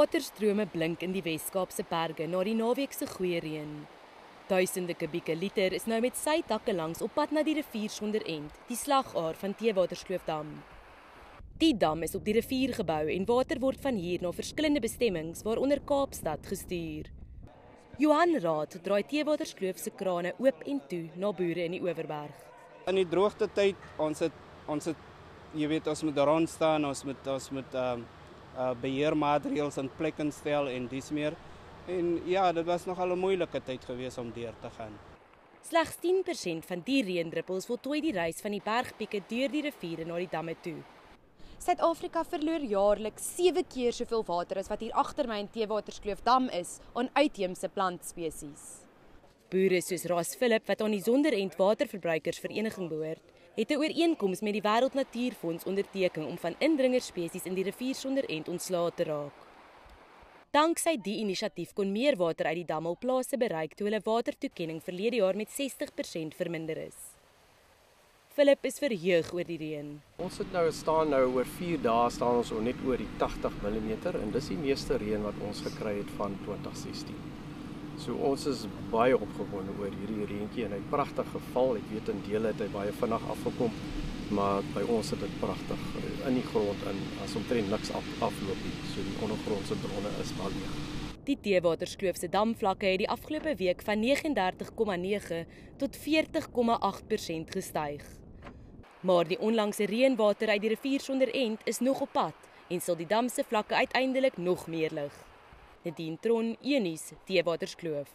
Waterstrome blink in die Wes-Kaapse berge na die naweek se goeie reën. Duisende kubieke liter is nou met sy takke langs op pad na die rivier sonder end, die slagaar van Theewaterskloof-dam. Die dam is op die rivier gebou en water word van hier na verskillende bestemmings, waaronder Kaapstad, gestuur. Johan Raad draai Theewaterskloof se krane oop en toe na boere in die Oeverberg. In die droogte tyd, ons het jy weet, ons moet rond staan, ons moet beheermaatreëls in plek instel en dis meer. En ja, dit was nogal 'n moeilike tyd geweest om deur te gaan. Slegs 10% van die reendruppels voltooi die reis van die bergpieke deur die riviere na die damme toe. Suid-Afrika verloor jaarliks 7 keer soveel water as wat hier agter my in Theewaterskloof-dam is aan uitheemse plantspesies. Boere soos Ras Philip, wat aan die Sonderend Waterverbruikersvereniging behoort, het 'n ooreenkoms met die Wêreld Natuurfonds onderteken om van indringerspesies in die rivier Sonderend ontslae te raak. Danksy die inisiatief kon meer water uit die dam op plase bereik toe hulle watertoekenning verlede jaar met 60% verminder is. Philip is verheug oor die reën. Ons staan oor 4 dae staan ons net oor die 80 mm en dis die meeste reën wat ons gekry het van 2016. So ons is baie opgewonde oor hierdie reentjie en hy het pragtig geval. Ek weet in dele het hy baie vinnig afgekom, maar by ons het dit pragtig in die grond in as omtrent niks afloop nie. So die ondergrondse bronne is baie leeg. Die Theewaterskloof se damvlakke het die afgelope week van 39,9 tot 40,8% gestyg. Maar die onlangse reënwater uit die rivier Sonderend is nog op pad en sal die dam se vlakke uiteindelik nog meer lig. Nadine Tron, Unies, Theewaterskloof.